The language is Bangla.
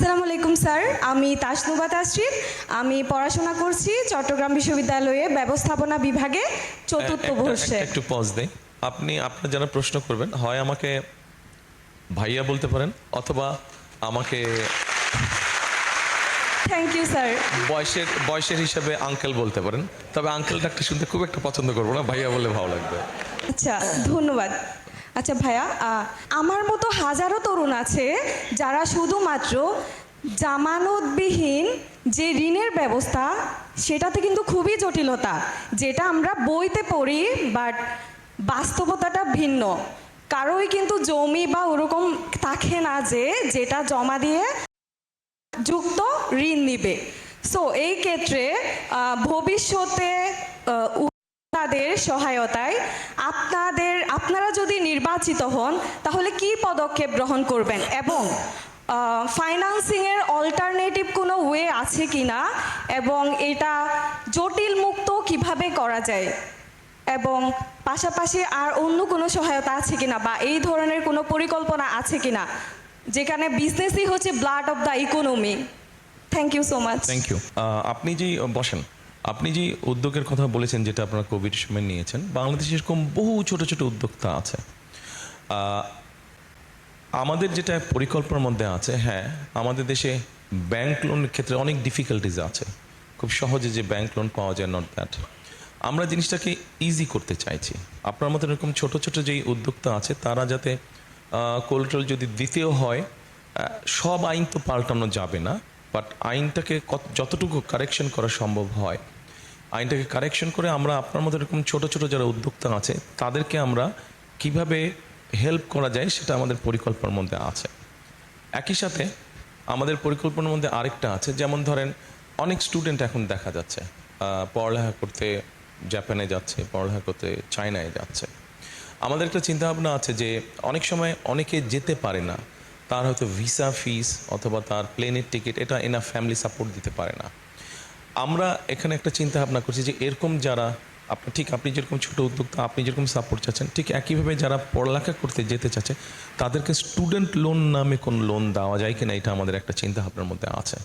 আসসালামু আলাইকুম স্যার, আমি তাসনুবা তাসরিফ। আমি পড়াশোনা করছি চট্টগ্রাম বিশ্ববিদ্যালয়ে ব্যবস্থাপনা বিভাগে চতুর্থ বর্ষে। একটু পজ দেই। আপনি আপনার যারা প্রশ্ন করবেন হয় আমাকে ভাইয়া বলতে পারেন অথবা আমাকে থ্যাংক ইউ স্যার। বয়সের হিসাবে আঙ্কেল বলতে পারেন। তবে আঙ্কেলটা একটা শুনতে খুব একটা পছন্দ করবো না, ভাইয়া বলে ভালো লাগবে। আচ্ছা, ধন্যবাদ। আচ্ছা ভাইয়া, আমার মতো হাজারো তরুণ আছে যারা শুধুমাত্র জামানতবিহীন যে ঋণের ব্যবস্থা, সেটাতে কিন্তু খুবই জটিলতা, যেটা আমরা বইতে পড়ি, বাট বাস্তবতাটা ভিন্ন। কারোই কিন্তু জমি বা ওরকম থাকে না যে যেটা জমা দিয়ে যুক্ত ঋণ নিবে। সো এই ক্ষেত্রে ভবিষ্যতে তাদের সহায়তায় আপনারা যদি নির্বাচিত হন তাহলে কি পদক্ষেপ গ্রহণ করবেন, এবং ফাইন্যান্সিংয়ের অল্টারনেটিভ কোনো ওয়ে আছে কি না, এবং এটা জটিল মুক্ত কিভাবে করা যায়, এবং পাশাপাশি আর অন্য কোনো সহায়তা আছে কিনা, বা এই ধরনের কোনো পরিকল্পনা আছে কিনা, যেখানে বিজনেসই হচ্ছে blood of the economy. Thank you so much. Thank you. আপনি যে উদ্যোগের কথা বলেছেন, যেটা আপনারা কোভিড সময় নিয়েছেন, বাংলাদেশে এরকম বহু ছোট ছোট উদ্যোক্তা আছে। আমাদের যেটা পরিকল্পনার মধ্যে আছে, হ্যাঁ, আমাদের দেশে ব্যাংক লোনের ক্ষেত্রে অনেক ডিফিকাল্টিজ আছে, খুব সহজে যে ব্যাংক লোন পাওয়া যায় নট দ্যাট। আমরা জিনিসটাকে ইজি করতে চাইছি। আপনার মতো এরকম ছোট ছোট যেই উদ্যোক্তা আছে তারা যাতে কোলাটেরাল যদি দিতেও হয়, সব আইন তো পাল্টানো যাবে না, বাট আইনটাকে যতটুকু কারেকশন করা সম্ভব হয়, আইনটাকে কারেকশন করে আমরা আপনার মতো এরকম ছোট ছোট যারা উদ্যোক্তা আছে তাদেরকে আমরা কিভাবে হেল্প করা যায় সেটা আমাদের পরিকল্পনার মধ্যে আছে। একই সাথে আমাদের পরিকল্পনার মধ্যে আরেকটা আছে, যেমন ধরেন অনেক স্টুডেন্ট এখন দেখা যাচ্ছে পড়ালেখা করতে জাপানে যাচ্ছে, পড়ালেখা করতে চায়নায় যাচ্ছে। আমাদের একটা চিন্তাভাবনা আছে যে অনেক সময় অনেকে যেতে পারে না, তার হয়তো ভিসা ফিস অথবা তার প্লেনের টিকিট এটা এনা ফ্যামিলি সাপোর্ট দিতে পারে না। আমরা এখানে একটা চিন্তা ভাবনা করছি যে এরকম যারা আপনি যেরকম ছোটো উদ্যোক্তা, আপনি যেরকম সাপোর্ট চাচ্ছেন, ঠিক একইভাবে যারা পড়ালেখা করতে যেতে চাচ্ছে তাদেরকে স্টুডেন্ট লোন নামে কোনো লোন দেওয়া যায় কিনা, এটা আমাদের একটা চিন্তা ভাবনার মধ্যে আছে।